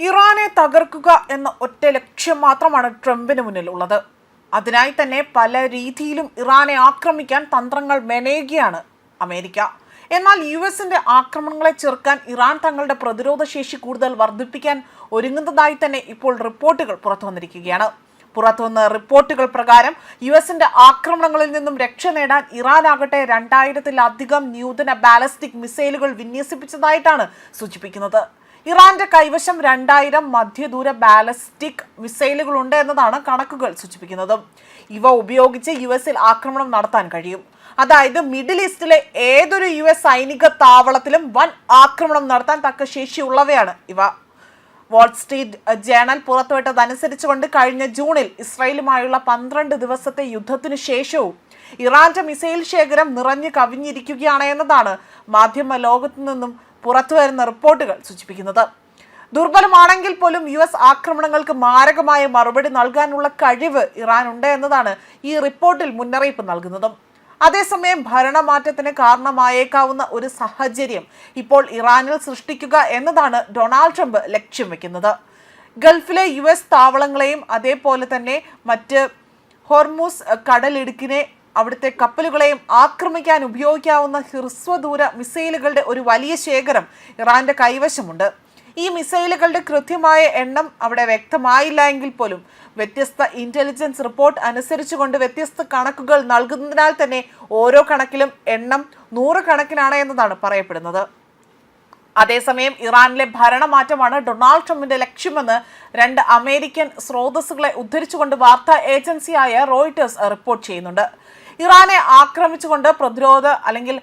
ഇറാനെ തകർക്കുക എന്ന ഒറ്റ ലക്ഷ്യം മാത്രമാണ് ട്രംപിന് മുന്നിലുള്ളത്. അതിനായി തന്നെ പല രീതിയിലും ഇറാനെ ആക്രമിക്കാൻ തന്ത്രങ്ങൾ മെനയുകയാണ് അമേരിക്ക. എന്നാൽ യുഎസിന്റെ ആക്രമണങ്ങളെ ചെറുക്കാൻ ഇറാൻ തങ്ങളുടെ പ്രതിരോധ ശേഷി കൂടുതൽ വർദ്ധിപ്പിക്കാൻ ഒരുങ്ങുന്നതായി തന്നെ ഇപ്പോൾ റിപ്പോർട്ടുകൾ പുറത്തുവന്നിരിക്കുകയാണ്. പുറത്തുവന്ന റിപ്പോർട്ടുകൾ പ്രകാരം യുഎസിന്റെ ആക്രമണങ്ങളിൽ നിന്നും രക്ഷ നേടാൻ ഇറാനാകട്ടെ 2000-ലധികം നൂതന ബാലിസ്റ്റിക് മിസൈലുകൾ വിന്യസിപ്പിച്ചതായിട്ടാണ് സൂചിപ്പിക്കുന്നത്. ഇറാന്റെ കൈവശം 2000 മധ്യദൂര ബാലിസ്റ്റിക് മിസൈലുകളുണ്ട് എന്നതാണ് കണക്കുകൾ സൂചിപ്പിക്കുന്നത്. ഇവ ഉപയോഗിച്ച് യുഎസിൽ ആക്രമണം നടത്താൻ കഴിയും. അതായത് മിഡിൽ ഈസ്റ്റിലെ ഏതൊരു യുഎസ് സൈനിക താവളത്തിലും വൻ ആക്രമണം നടത്താൻ തക്ക ശേഷിയുള്ളവയാണ് ഇവ. വാൾ സ്ട്രീറ്റ് ജേണൽ പുറത്തുവിട്ടതനുസരിച്ചുകൊണ്ട് കഴിഞ്ഞ ജൂണിൽ ഇസ്രായേലുമായുള്ള 12 ദിവസത്തെ യുദ്ധത്തിനു ശേഷവും ഇറാന്റെ മിസൈൽ ശേഖരം നിറഞ്ഞു കവിഞ്ഞിരിക്കുകയാണ് എന്നതാണ് മാധ്യമ ലോകത്തു നിന്നും പുറത്തുവരുന്ന റിപ്പോർട്ടുകൾ സൂചിപ്പിക്കുന്നത്. ദുർബലമാണെങ്കിൽ പോലും യുഎസ് ആക്രമണങ്ങൾക്ക് മാരകമായ മറുപടി നൽകാനുള്ള കഴിവ് ഇറാനുണ്ട് എന്നതാണ് ഈ റിപ്പോർട്ടിൽ മുന്നറിയിപ്പ് നൽകുന്നതും. അതേസമയം ഭരണമാറ്റത്തിന് കാരണമായേക്കാവുന്ന ഒരു സാഹചര്യം ഇപ്പോൾ ഇറാനിൽ സൃഷ്ടിക്കുക എന്നതാണ് ഡൊണാൾഡ് ട്രംപ് ലക്ഷ്യം വെക്കുന്നത്. ഗൾഫിലെ യുഎസ് താവളങ്ങളെയും അതേപോലെ തന്നെ മറ്റ് ഹോർമൂസ് കടലിടുക്കിനെ അവിടുത്തെ കപ്പലുകളെയും ആക്രമിക്കാൻ ഉപയോഗിക്കാവുന്ന ഹ്രസ്വദൂര മിസൈലുകളുടെ ഒരു വലിയ ശേഖരം ഇറാന്റെ കൈവശമുണ്ട്. ഈ മിസൈലുകളുടെ കൃത്യമായ എണ്ണം അവിടെ വ്യക്തമായില്ല എങ്കിൽ പോലും വ്യത്യസ്ത ഇന്റലിജൻസ് റിപ്പോർട്ട് അനുസരിച്ചുകൊണ്ട് വ്യത്യസ്ത കണക്കുകൾ നൽകുന്നതിനാൽ തന്നെ ഓരോ കണക്കിലും എണ്ണം 100 കണക്കിനാണ് എന്നതാണ് പറയപ്പെടുന്നത്. അതേസമയം ഇറാനിലെ ഭരണമാറ്റമാണ് ഡൊണാൾഡ് ട്രംപിന്റെ ലക്ഷ്യമെന്ന് 2 അമേരിക്കൻ സ്രോതസ്സുകളെ ഉദ്ധരിച്ചുകൊണ്ട് വാർത്താ ഏജൻസിയായ റോയിട്ടേഴ്സ് റിപ്പോർട്ട് ചെയ്യുന്നുണ്ട്. ഇറാനെ ആക്രമിച്ചുകൊണ്ട് പ്രതിരോധ അല്ലെങ്കിൽ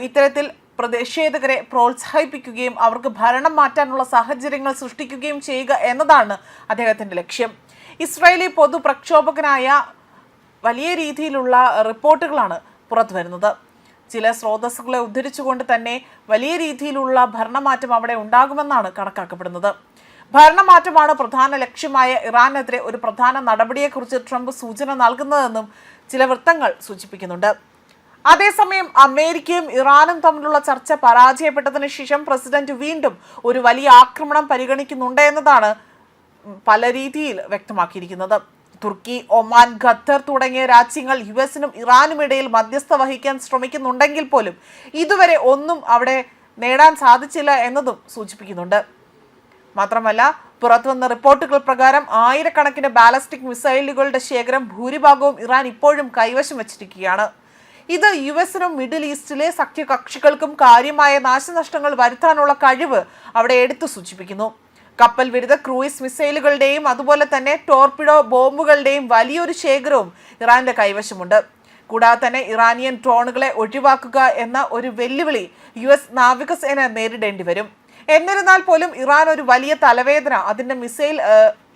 ഇത്തരത്തിൽ പ്രതിഷേധകരെ പ്രോത്സാഹിപ്പിക്കുകയും അവർക്ക് ഭരണം മാറ്റാനുള്ള സാഹചര്യങ്ങൾ സൃഷ്ടിക്കുകയും ചെയ്യുക എന്നതാണ് അദ്ദേഹത്തിന്റെ ലക്ഷ്യം. ഇസ്രായേലി പൊതു പ്രക്ഷോഭകനായ വലിയ രീതിയിലുള്ള റിപ്പോർട്ടുകളാണ് പുറത്തു വരുന്നത്. ചില സ്രോതസ്സുകളെ ഉദ്ധരിച്ചുകൊണ്ട് തന്നെ വലിയ രീതിയിലുള്ള ഭരണമാറ്റം അവിടെ ഉണ്ടാകുമെന്നാണ് കണക്കാക്കപ്പെടുന്നത്. ഭരണമാറ്റമാണ് പ്രധാന ലക്ഷ്യമായ ഇറാനെതിരെ ഒരു പ്രധാന നടപടിയെക്കുറിച്ച് ട്രംപ് സൂചന നൽകുന്നതെന്നും ചില വൃത്തങ്ങൾ സൂചിപ്പിക്കുന്നുണ്ട്. അതേസമയം അമേരിക്കയും ഇറാനും തമ്മിലുള്ള ചർച്ച പരാജയപ്പെട്ടതിന് ശേഷം പ്രസിഡന്റ് വീണ്ടും ഒരു വലിയ ആക്രമണം പരിഗണിക്കുന്നുണ്ട് എന്നതാണ് പല രീതിയിൽ വ്യക്തമാക്കിയിരിക്കുന്നത്. തുർക്കി, ഒമാൻ, ഖത്തർ തുടങ്ങിയ രാജ്യങ്ങൾ യുഎസിനും ഇറാനും ഇടയിൽ മധ്യസ്ഥ വഹിക്കാൻ ശ്രമിക്കുന്നുണ്ടെങ്കിൽ പോലും ഇതുവരെ ഒന്നും അവിടെ നേടാൻ സാധിച്ചില്ല എന്നതും സൂചിപ്പിക്കുന്നുണ്ട്. മാത്രമല്ല, പുറത്തുവന്ന റിപ്പോർട്ടുകൾ പ്രകാരം ആയിരക്കണക്കിന് ബാലിസ്റ്റിക് മിസൈലുകളുടെ ശേഖരം ഭൂരിഭാഗവും ഇറാൻ ഇപ്പോഴും കൈവശം വച്ചിരിക്കുകയാണ്. ഇത് യുഎസിനും മിഡിൽ ഈസ്റ്റിലെ സഖ്യകക്ഷികൾക്കും കാര്യമായ നാശനഷ്ടങ്ങൾ വരുത്താനുള്ള കഴിവ് അവിടെ എടുത്തു സൂചിപ്പിക്കുന്നു. കപ്പൽ വിരുദ്ധ ക്രൂയിസ് മിസൈലുകളുടെയും അതുപോലെ തന്നെ ടോർപിഡോ ബോംബുകളുടെയും വലിയൊരു ശേഖരവും ഇറാന്റെ കൈവശമുണ്ട്. കൂടാതെ തന്നെ ഇറാനിയൻ ഡ്രോണുകളെ ഒഴിവാക്കുക എന്ന ഒരു വെല്ലുവിളി യുഎസ് നാവികസേന നേരിടേണ്ടി വരും. എന്നിരുന്നാൽ പോലും ഇറാൻ ഒരു വലിയ തലവേദന അതിന്റെ മിസൈൽ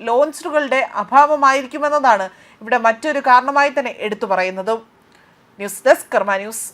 ലോഞ്ചറുകളുടെ അഭാവമായിരിക്കുമെന്നതാണ് ഇവിടെ മറ്റൊരു കാരണമായി തന്നെ എടുത്തു പറയുന്നതും. ന്യൂസ് ഡെസ്ക് കർമ്മ ന്യൂസ്.